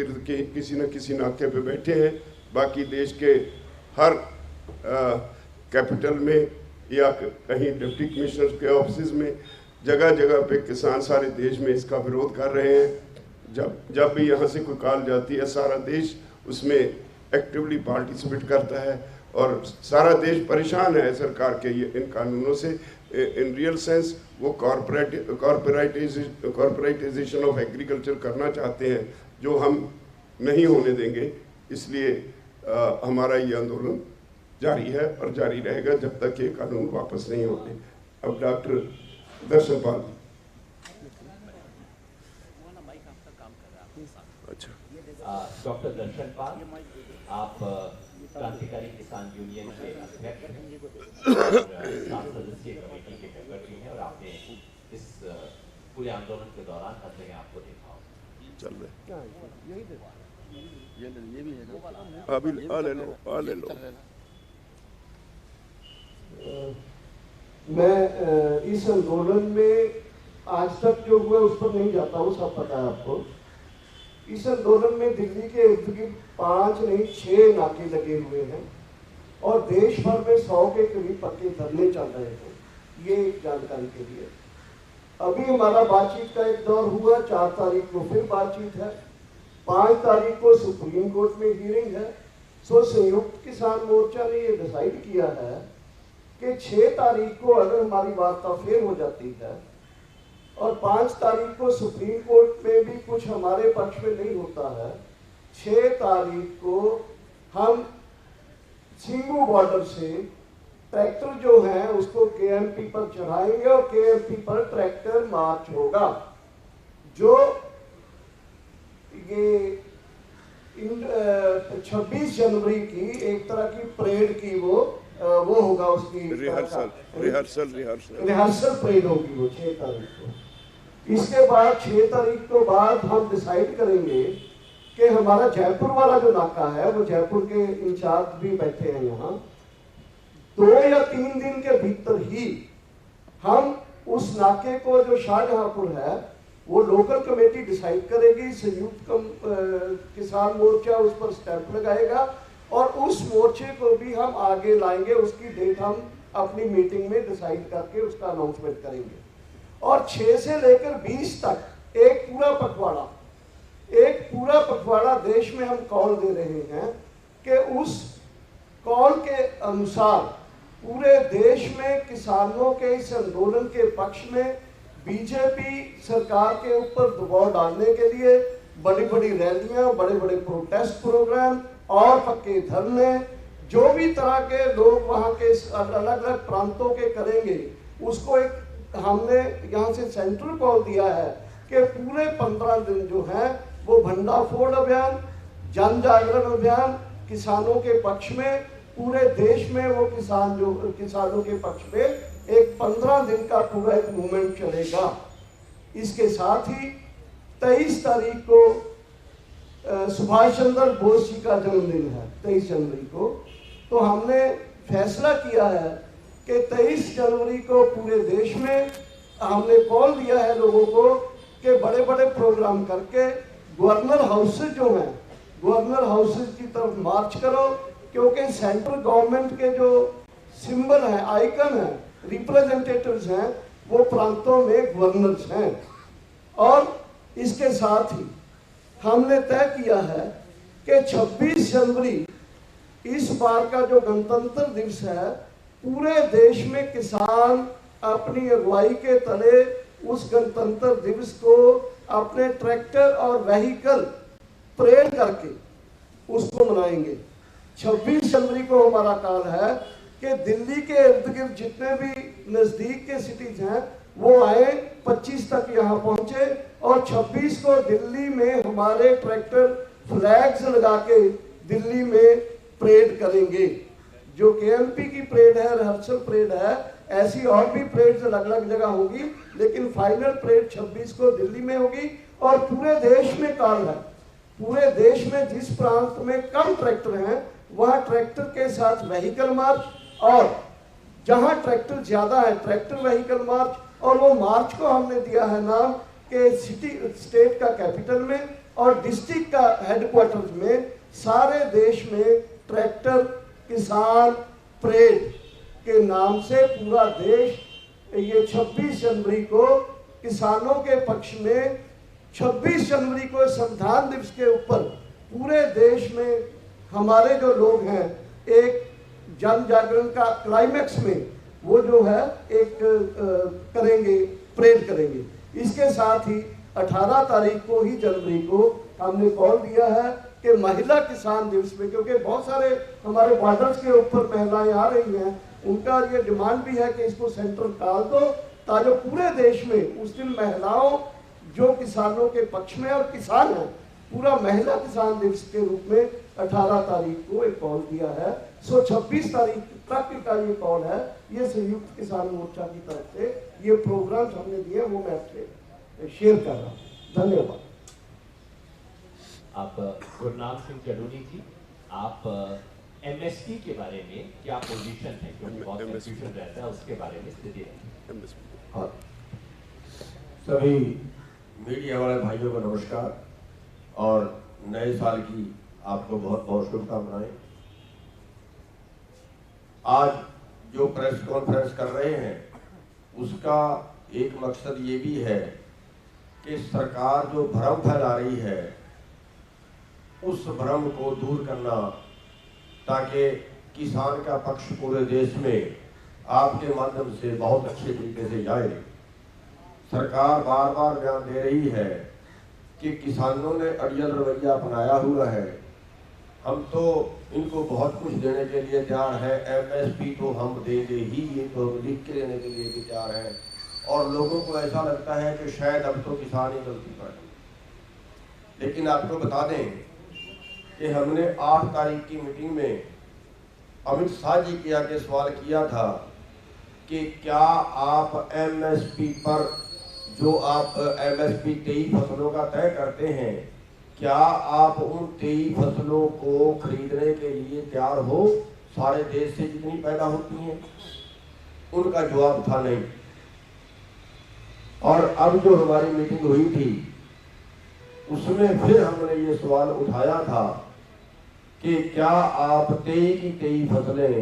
के किसी न किसी नाके पे बैठे हैं। बाकी देश के हर कैपिटल में या कहीं डिप्टी कमिश्नर के ऑफिस में जगह जगह पे किसान सारे देश में इसका विरोध कर रहे हैं। जब भी यहाँ से कोई कॉल जाती है सारा देश उसमें एक्टिवली पार्टिसिपेट करता है और सारा देश परेशान है सरकार के इन कानूनों से। इन रियल सेंस वो कॉर्पोरेटाइजेशन ऑफ एग्रीकल्चर करना चाहते हैं जो हम नहीं होने देंगे। इसलिए हमारा ये आंदोलन जारी है और जारी रहेगा जब तक ये कानून वापस नहीं होते। अब डॉक्टर दर्शन पाल। अच्छा, डॉक्टर दर्शन पाल, आप क्रांतिकारी किसान यूनियन के अध्यक्ष और 7 सदस्यीय कमेटी के सेक्रेटरी हैं और आपने इस पूरे आंदोलन के दौरान हर जगह आपको देखा होगा। चल रहे ये भी है अभी आ ले लो। मैं इस आंदोलन में आज तक जो हुआ उस पर नहीं जाता हूँ, सब पता है आपको। इस आंदोलन में दिल्ली के इर्द गिर्द 5 नहीं 6 नाके लगे हुए हैं और देश भर में 100 के करीब पक्के धरने चल रहे हैं। ये एक जानकारी के लिए। अभी हमारा बातचीत का एक दौर हुआ, 4 तारीख को फिर बातचीत है, 5 तारीख को सुप्रीम कोर्ट में हियरिंग है। सो संयुक्त किसान मोर्चा ने ये डिसाइड किया है कि 6 तारीख को अगर हमारी वार्ता फिर हो जाती है और 5 तारीख को सुप्रीम कोर्ट में भी कुछ हमारे पक्ष में नहीं होता है, 6 तारीख को हम सिंगू बॉर्डर से ट्रैक्टर जो है उसको केएमपी पर चढ़ाएंगे और केएमपी पर ट्रैक्टर मार्च होगा। जो ये 26 जनवरी की एक तरह की परेड की वो होगा, उसकी रिहर्सल परेड होगी वो 6 तारीख को। इसके बाद 6 तारीख के बाद हम डिसाइड करेंगे कि हमारा जयपुर वाला जो नाका है, वो जयपुर के इंचार्ज भी बैठे हैं यहाँ, 2 या 3 दिन के भीतर ही हम उस नाके को जो शाहजहांपुर है वो लोकल कमेटी डिसाइड करेगी। संयुक्त किसान मोर्चा उस पर स्टैंप लगाएगा और उस मोर्चे को भी हम आगे लाएंगे। उसकी डेट हम अपनी मीटिंग में डिसाइड करके उसका अनाउंसमेंट करेंगे। और 6 से लेकर 20 तक एक पूरा पखवाड़ा देश में हम कॉल दे रहे हैं कि उस कॉल के अनुसार पूरे देश में किसानों के इस आंदोलन के पक्ष में बीजेपी सरकार के ऊपर दबाव डालने के लिए बड़ी बड़ी रैलियां, बड़े बड़े प्रोटेस्ट प्रोग्राम और पक्के धरने, जो भी तरह के लोग वहां के अलग अलग प्रांतों के करेंगे, उसको एक हमने यहाँ से सेंट्रल कॉल दिया है कि पूरे 15 दिन जो है वो भंडाफोड़ अभियान, जन जागरण अभियान किसानों के पक्ष में, पूरे देश में वो किसानों के पक्ष में एक 15 दिन का पूरा एक मूवमेंट चलेगा। इसके साथ ही 23 तारीख को सुभाष चंद्र बोस जी का जन्मदिन है, 23 जनवरी को। तो हमने फैसला किया है कि 23 जनवरी को पूरे देश में हमने कॉल दिया है लोगों को कि बड़े बड़े प्रोग्राम करके गवर्नर हाउसेज जो हैं, गवर्नर हाउसेज की तरफ मार्च करो, क्योंकि सेंट्रल गवर्नमेंट के जो सिंबल हैं, आइकन हैं, रिप्रेजेंटेटिव्स हैं, वो प्रांतों में गवर्नर्स हैं। और इसके साथ ही हमने तय किया है कि 26 जनवरी इस बार का जो गणतंत्र दिवस है, पूरे देश में किसान अपनी अगुवाई के तले उस गणतंत्र दिवस को अपने ट्रैक्टर और व्हीकल परेड करके उसको मनाएंगे। 26 जनवरी को हमारा कॉल है कि दिल्ली के इर्द गिर्द जितने भी नजदीक के सिटीज हैं वो आए, 25 तक यहाँ पहुंचे और 26 को दिल्ली में हमारे ट्रैक्टर फ्लैग्स लगा के दिल्ली में परेड करेंगे। जो केएमपी की परेड है, रिहर्सल परेड है, ऐसी और भी परेड्स अलग अलग जगह होगी, लेकिन फाइनल परेड 26 को दिल्ली में होगी। और पूरे देश में कॉल है, पूरे देश में जिस प्रांत में कम ट्रैक्टर हैं वहाँ ट्रैक्टर के साथ व्हीकल मार्च, और जहां ट्रैक्टर ज्यादा है ट्रैक्टर व्हीकल मार्च। और वो मार्च को हमने दिया है नाम कि सिटी स्टेट का कैपिटल में और डिस्ट्रिक्ट का हेडक्वार्टर्स में सारे देश में ट्रैक्टर किसान परेड के नाम से पूरा देश ये 26 जनवरी को किसानों के पक्ष में, 26 जनवरी को संविधान दिवस के ऊपर पूरे देश में हमारे जो लोग हैं एक जन जागरण का क्लाइमेक्स में वो जो है एक करेंगे, परेड करेंगे। इसके साथ ही 18 तारीख को ही जनवरी को हमने कॉल दिया है कि महिला किसान दिवस में, क्योंकि बहुत सारे हमारे बॉर्डर्स के ऊपर महिलाएं आ रही हैं, उनका ये डिमांड भी है कि इसको सेंटर डाल दो ताकि पूरे देश में उस दिन महिलाओं जो किसानों के पक्ष में और किसान हैं, पूरा महिला किसान दिवस के रूप में 18 तारीख को एक कॉल दिया है। 26 तारीख तक का ये कॉल है, ये संयुक्त किसान मोर्चा की तरफ से ये प्रोग्राम्स हमने दिए, वो मैं आपसे शेयर कर रहा हूँ। धन्यवाद। आप गुरनाम सिंह जडोनी जी, आप एमएसपी के बारे में क्या पोजीशन है, क्योंकि बहुत कंफ्यूजन रहता है, उसके बारे में स्थिति है। सभी मीडिया वाले भाइयों को नमस्कार और नए साल की आपको बहुत बहुत शुभकामनाएं। आज जो प्रेस कॉन्फ्रेंस कर रहे हैं उसका एक मकसद ये भी है कि सरकार जो भ्रम फैला रही है उस भ्रम को दूर करना, ताकि किसान का पक्ष पूरे देश में आपके माध्यम से बहुत अच्छे तरीके से जाए। सरकार बार बार बयान दे रही है कि किसानों ने अड़ियल रवैया अपनाया हुआ है, हम तो इनको बहुत कुछ देने के लिए तैयार है, एमएसपी तो हम देंगे ही, ये तो हम लिख के देने के लिए भी तैयार है। और लोगों को ऐसा लगता है कि शायद अब तो किसान ही गलती करें। लेकिन आपको बता दें कि हमने 8 तारीख की मीटिंग में अमित शाह जी के आगे सवाल किया था कि क्या आप एमएसपी पर जो आप एमएसपी 23 फसलों का तय करते हैं, क्या आप उन 23 फसलों को खरीदने के लिए तैयार हो सारे देश से जितनी पैदा होती हैं? उनका जवाब था नहीं। और अब जो हमारी मीटिंग हुई थी उसमें फिर हमने ये सवाल उठाया था कि क्या आप 23 की 23 फसलें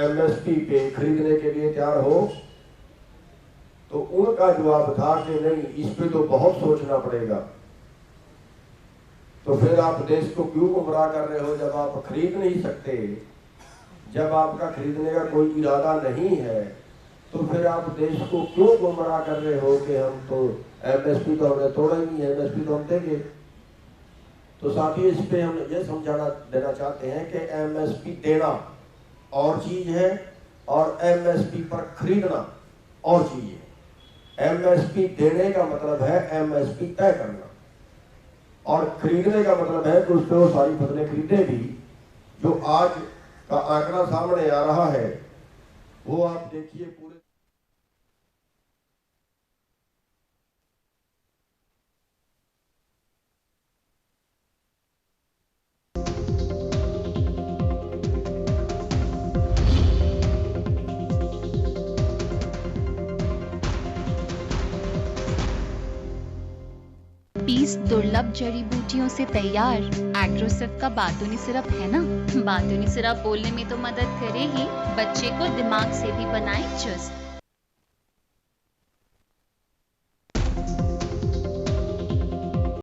एमएसपी पे खरीदने के लिए तैयार हो? तो उनका जवाब था कि नहीं, इस पे तो बहुत सोचना पड़ेगा। तो फिर आप देश को क्यों गुमराह कर रहे हो जब आप खरीद नहीं सकते? जब आपका खरीदने का कोई इरादा नहीं है तो फिर आप देश को क्यों गुमराह कर रहे हो कि हम तो एमएसपी तो हमने तोड़ा ही नहीं, एमएसपी तो हम देंगे। तो साथ ही इस पे हम ये समझाना देना चाहते हैं कि एमएसपी देना और चीज है और एमएसपी पर खरीदना और चीज है। एमएसपी देने का मतलब है एमएसपी तय करना, और खरीदने का मतलब है कि उससे वो सारी फसलें खरीदे भी। जो आज का आंकड़ा सामने आ रहा है वो आप देखिए पूरे दुर्लभ जड़ी बूटियों से तैयार एग्रोसिव का बातूनी सिरप है ना। बातूनी सिरप बोलने में तो मदद करे ही, बच्चे को दिमाग से भी बनाए चुस्त।